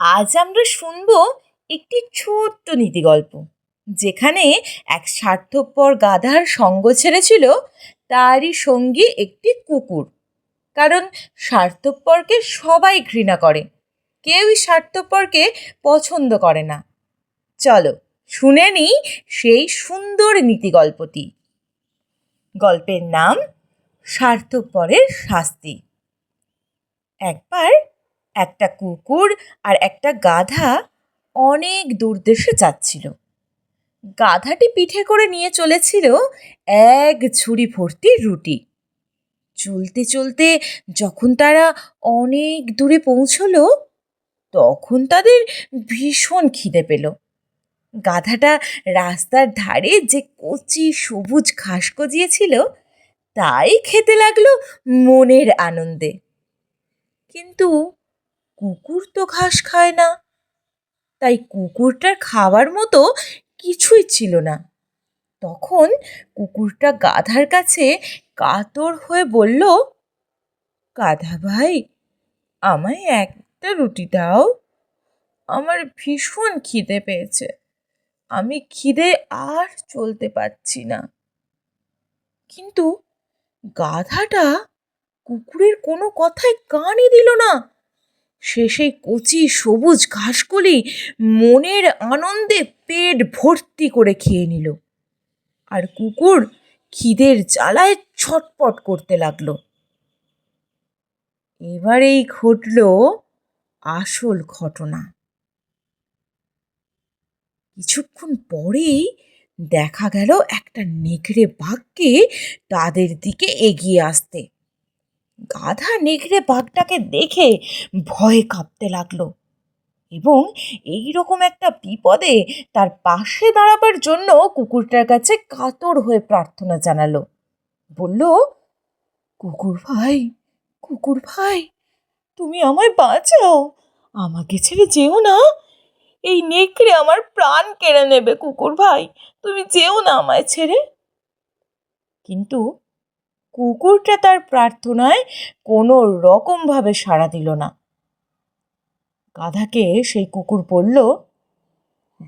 আজ আমরা শুনব একটি ছোট্ট নীতিগল্প, যেখানে এক স্বার্থপর গাধার সঙ্গ ছেড়েছিল তারই সঙ্গী একটি কুকুর। কারণ স্বার্থপরকে সবাই ঘৃণা করে, কেউই স্বার্থপরকে পছন্দ করে না। চলো শুনে নিই সেই সুন্দর নীতিগল্পটি। গল্পের নাম স্বার্থপরের শাস্তি। একবার একটা কুকুর আর একটা গাধা অনেক দূর দেশে যাচ্ছিল। গাধাটি পিঠে করে নিয়ে চলেছিল এক ঝুড়ি ভর্তি রুটি। চলতে চলতে যখন তারা অনেক দূরে পৌঁছলো, তখন তাদের ভীষণ খিদে পেল। গাধাটা রাস্তার ধারে যে কচি সবুজ ঘাস গজিয়েছিল তাই খেতে লাগলো মনের আনন্দে। কিন্তু কুকুর তো ঘাস খায় না, তাই কুকুরটার খাওয়ার মতো কিছুই ছিল না। তখন কুকুরটা গাধার কাছে কাতর হয়ে বলল, গাধা ভাই, আমায় একটা রুটি দাও, আমার ভীষণ খিদে পেয়েছে, আমি খিদে আর চলতে পারছি না। কিন্তু গাধাটা কুকুরের কোনো কথায় কানই দিল না। সে সেই কচি সবুজ ঘাসগুলি মনের আনন্দে পেট ভর্তি করে খেয়ে নিল। আর কুকুর খিদের জ্বালায় ছটপট করতে লাগলো। এবারেই ঘটল আসল ঘটনা। কিছুক্ষণ পরেই দেখা গেল একটা নেকড়ে বাঘকে তাদের দিকে এগিয়ে আসতে। গাধা নেকড়ে বাঘটাকে দেখে ভয়ে কাঁপতে লাগলো এবং এই রকম একটা বিপদে তার পাশে দাঁড়াবার জন্য কুকুরটার কাছে কাতর হয়ে প্রার্থনা জানালো। বলল, কুকুর ভাই, তুমি আমায় বাঁচাও, আমাকে ছেড়ে যেও না। এই নেকড়ে আমার প্রাণ কেড়ে নেবে। কুকুর ভাই, তুমি যেও না আমায় ছেড়ে। কিন্তু কুকুরটা তার প্রার্থনায় কোনো রকমভাবে সাড়া দিল না। গাধাকে সেই কুকুর বলল,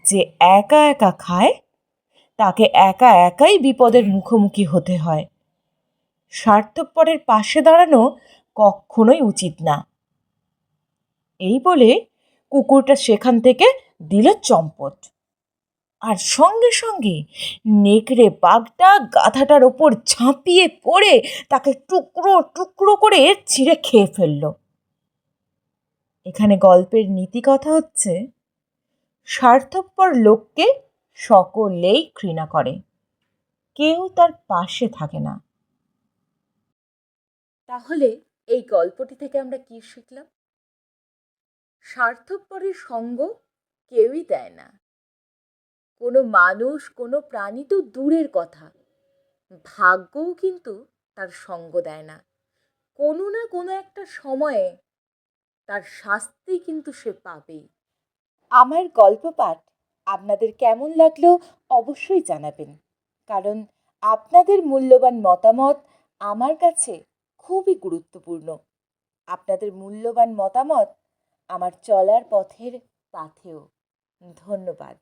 যে একা একা খায় তাকে একা একাই বিপদের মুখোমুখি হতে হয়। স্বার্থপরের পাশে দাঁড়ানো কখনোই উচিত না। এই বলে কুকুরটা সেখান থেকে দিল চম্পট। আর সঙ্গে সঙ্গে নেকড়ে বাঘটা গাধাটার ওপর ঝাঁপিয়ে পড়ে তাকে টুকরো টুকরো করে ছিঁড়ে খেয়ে ফেলল। এখানে গল্পের নীতি কথা হচ্ছে, স্বার্থপর লোককে সকলেই ঘৃণা করে, কেউ তার পাশে থাকে না। তাহলে এই গল্পটি থেকে আমরা কি শিখলাম? স্বার্থপরের সঙ্গ কেউই দেয় না। কোনো মানুষ, কোনো প্রাণী তো দূরের কথা, ভাগ্যও কিন্তু তার সঙ্গ দেয় না। কোনো না কোনো একটা সময়ে তার শাস্তি কিন্তু সে পাবেই। আমার গল্প পাঠ আপনাদের কেমন লাগলো অবশ্যই জানাবেন, কারণ আপনাদের মূল্যবান মতামত আমার কাছে খুবই গুরুত্বপূর্ণ। আপনাদের মূল্যবান মতামত আমার চলার পথের পাথেয়। ধন্যবাদ।